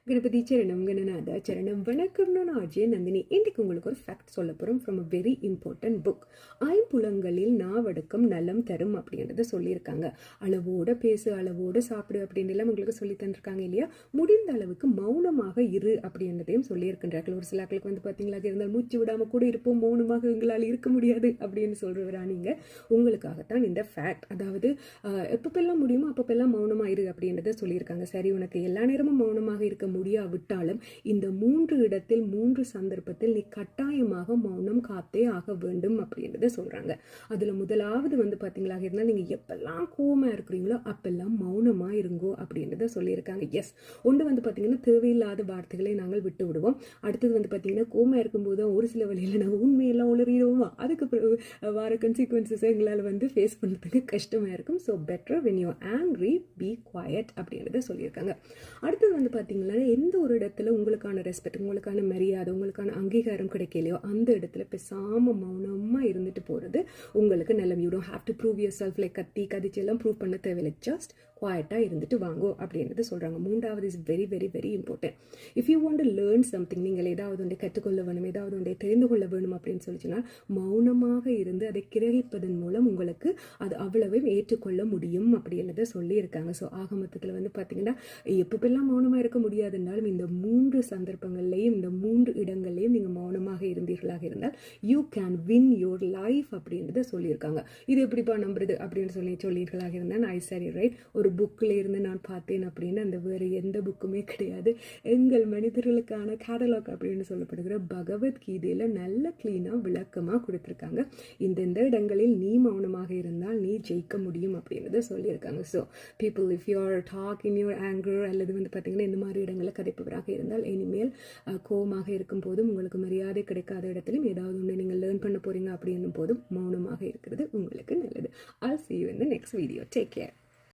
கணபதி சரணம் கணநாதா சரணம். வணக்கம், நான் அஜய் நந்தினி. இன்றைக்கு உங்களுக்கு ஒரு ஃபேக்ட் சொல்ல போகிறோம் from a very important book. ஐம்புலங்களில் நாவடக்கம் நலம் தரும் அப்படின்றத சொல்லியிருக்காங்க. அளவோட பேசு, அளவோட சாப்பிடு அப்படின்னு எல்லாம் உங்களுக்கு சொல்லி தந்திருக்காங்க இல்லையா? முடிந்த அளவுக்கு மௌனமாக இரு அப்படின்றதையும் சொல்லியிருக்கின்றார்கள். ஒரு சிலாக்களுக்கு வந்து பார்த்தீங்களா, இருந்தால் மூச்சு விடாமல் கூட இருப்போம், மௌனமாக எங்களால் இருக்க முடியாது அப்படின்னு சொல்றவரா நீங்க? உங்களுக்காகத்தான் இந்த ஃபேக்ட். அதாவது எப்பப்பெல்லாம் முடியுமோ அப்பப்பெல்லாம் மௌனமாக இரு அப்படின்றத சொல்லியிருக்காங்க. சரி, உனக்கு எல்லா நேரமும் மௌனமாக இருக்க முடியாவிட்டாலும் இந்த 3 இடத்தில் 3 சந்தர்ப்பத்தில் நீ கட்டாயமாக மௌனம் காத்தே ஆக வேண்டும் அப்படின்றத சொல்றாங்க. அதுல முதலாவது வந்து பாத்தீங்களா இருந்தால், நீங்க எப்பெல்லாம் கோவமா இருக்கிறீங்களோ அப்பெல்லாம் மௌனமா இருங்கோ அப்படின்றத சொல்லியிருக்காங்க. எஸ், ஒன்று வந்து பாத்தீங்கன்னா தேவையில்லாத வார்த்தைகளை நாங்கள் விட்டு விடுவோம். அடுத்தது வந்து பாத்தீங்கன்னா கோவமா இருக்கும்போது ஒரு சில வழியில நாங்கள் உண்மையெல்லாம் உளறிடுவோம். அதுக்கு பிறகு வர கன்சிக்வன்சஸ் எங்களால் வந்து ஃபேஸ் பண்ணுறதுக்கு கஷ்டமா இருக்கும். So better when you angry be quiet அப்படின்றத சொல்லியிருக்காங்க. அடுத்தது வந்து பாத்தீங்கன்னா, எந்த ஒரு இடத்துல உங்களுக்கான ரெஸ்பெக்ட், உங்களுக்கான மரியாதை, உங்களுக்கான அங்கீகாரம் கிடைக்கலையோ அந்த இடத்துல பேசாம மௌனமா இருந்துட்டு போறது உங்களுக்கு நல்ல. You don't have to prove yourself like கதிச்சு எல்லாம் ப்ரூவ் பண்ண தேவையில்லை. ஜஸ்ட் குவாய்ட்டா இருந்துட்டு வாங்கோ அப்படின்றது சொல்றாங்க. மூன்றாவது is very very very important. If you want to learn something, நீங்கள் ஏதாவது ஒன்றை கற்றுக்கொள்ள வேணும், ஏதாவது ஒன்றை தெரிந்து கொள்ள வேணும் அப்படின்னு சொல்லிச்சுன்னா மௌனமாக இருந்து அதை கிரகிப்பதன் மூலம் உங்களுக்கு அது அவ்வளவையும் ஏற்றுக்கொள்ள முடியும் அப்படின்றத சொல்லியிருக்காங்க. ஸோ ஆக மொத்தத்தில் வந்து பார்த்தீங்கன்னா, எப்பப்பெல்லாம் மௌனமாக இருக்க முடியாதுன்னாலும் இந்த 3 சந்தர்ப்பங்கள்லையும் இந்த 3 இடங்கள்லையும் நீங்கள் மௌனமாக இருந்தீர்களாக இருந்தால் you can win your life அப்படின்றத சொல்லியிருக்காங்க. இது எப்படிப்பா நம்புறது அப்படின்னு சொல்லியிருக்கலாக இருந்தால், ஐ சரி ரைட், ஒரு புக்கில் இருந்து நான் பார்த்தேன் அப்படின்னு அந்த வேறு எந்த புக்குமே கிடையாது. எங்கள் மனிதர்களுக்கான கேட்டலாக் அப்படின்னு சொல்லப்படுகிற பகவத்கீதையில் நல்ல கிளீனாக விளக்கமாக கொடுத்துருக்காங்க. இந்தெந்த இடங்களில் நீ மௌனமாக இருந்தால் நீ ஜெயிக்க முடியும் அப்படின்றத சொல்லியிருக்காங்க. So people, if you are talk in your anger அல்லது வந்து பார்த்தீங்கன்னா இந்த மாதிரி இடங்களில் கதைப்பவராக இருந்தால், இனிமேல் கோவமாக இருக்கும் போதும் உங்களுக்கு மரியாதை கிடைக்காத இடத்திலும் ஏதாவது ஒன்று நீங்கள் லேர்ன் பண்ண போறீங்க அப்படின்னும் போதும் மௌனமாக இருக்கிறது உங்களுக்கு நல்லது. I'll see you in the next video. Take care.